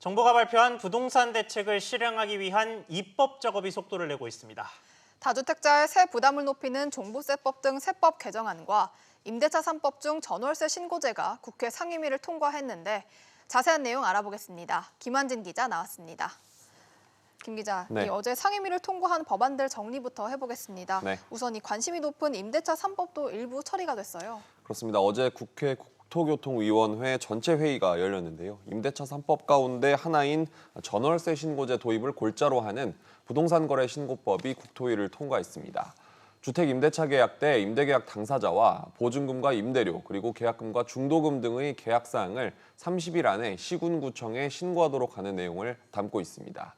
정부가 발표한 부동산 대책을 실행하기 위한 입법 작업이 속도를 내고 있습니다. 다주택자의 세 부담을 높이는 종부세법 등 세법 개정안과 임대차 3법 중 전월세 신고제가 국회 상임위를 통과했는데 자세한 내용 알아보겠습니다. 김한진 기자 나왔습니다. 김 기자, 네. 어제 상임위를 통과한 법안들 정리부터 해보겠습니다. 네. 우선 이 관심이 높은 임대차 3법도 일부 처리가 됐어요. 그렇습니다. 어제 국회 국토교통위원회 전체 회의가 열렸는데요. 임대차 3법 가운데 하나인 전월세 신고제 도입을 골자로 하는 부동산 거래 신고법이 국토위를 통과했습니다. 주택 임대차 계약 때 임대계약 당사자와 보증금과 임대료 그리고 계약금과 중도금 등의 계약 사항을 30일 안에 시군구청에 신고하도록 하는 내용을 담고 있습니다.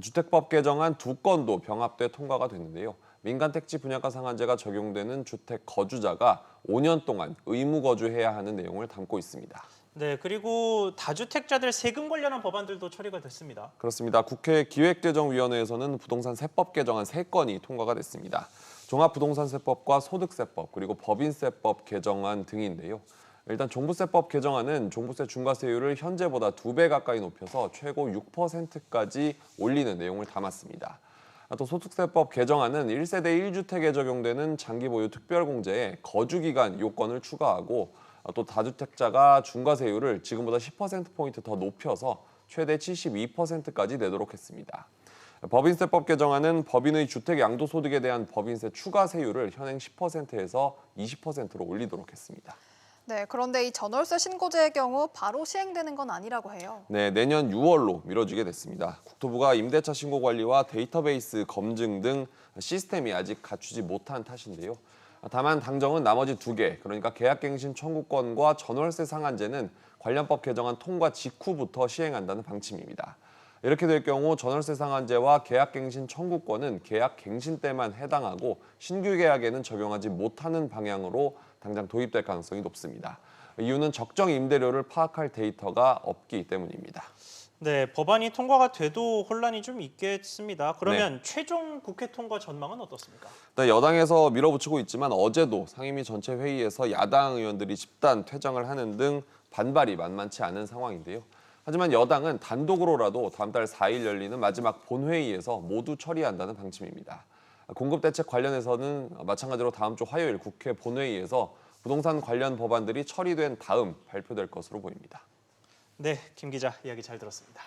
주택법 개정안 2건도 병합돼 통과가 됐는데요. 민간 택지 분양가 상한제가 적용되는 주택 거주자가 5년 동안 의무 거주해야 하는 내용을 담고 있습니다. 네, 그리고 다주택자들 세금 관련한 법안들도 처리가 됐습니다. 그렇습니다. 국회 기획재정위원회에서는 부동산 세법 개정안 3건이 통과가 됐습니다. 종합부동산세법과 소득세법 그리고 법인세법 개정안 등인데요. 일단 종부세법 개정안은 종부세 중과세율을 현재보다 2배 가까이 높여서 최고 6%까지 올리는 내용을 담았습니다. 또 소득세법 개정안은 1세대 1주택에 적용되는 장기보유 특별공제에 거주기간 요건을 추가하고 또 다주택자가 중과세율을 지금보다 10%포인트 더 높여서 최대 72%까지 내도록 했습니다. 법인세법 개정안은 법인의 주택 양도소득에 대한 법인세 추가 세율을 현행 10%에서 20%로 올리도록 했습니다. 네, 그런데 이 전월세 신고제의 경우 바로 시행되는 건 아니라고 해요. 네, 내년 6월로 미뤄지게 됐습니다. 국토부가 임대차 신고 관리와 데이터베이스 검증 등 시스템이 아직 갖추지 못한 탓인데요. 다만 당정은 나머지 2개, 그러니까 계약갱신 청구권과 전월세 상한제는 관련법 개정안 통과 직후부터 시행한다는 방침입니다. 이렇게 될 경우 전월세 상한제와 계약갱신 청구권은 계약갱신 때만 해당하고 신규 계약에는 적용하지 못하는 방향으로 당장 도입될 가능성이 높습니다. 이유는 적정 임대료를 파악할 데이터가 없기 때문입니다. 네, 법안이 통과가 돼도 혼란이 좀 있겠습니다. 그러면 최종 국회 통과 전망은 어떻습니까? 여당에서 밀어붙이고 있지만 어제도 상임위 전체 회의에서 야당 의원들이 집단 퇴장을 하는 등 반발이 만만치 않은 상황인데요. 하지만 여당은 단독으로라도 다음 달 4일 열리는 마지막 본회의에서 모두 처리한다는 방침입니다. 공급대책 관련해서는 마찬가지로 다음 주 화요일 국회 본회의에서 부동산 관련 법안들이 처리된 다음 발표될 것으로 보입니다. 네, 김 기자 이야기 잘 들었습니다.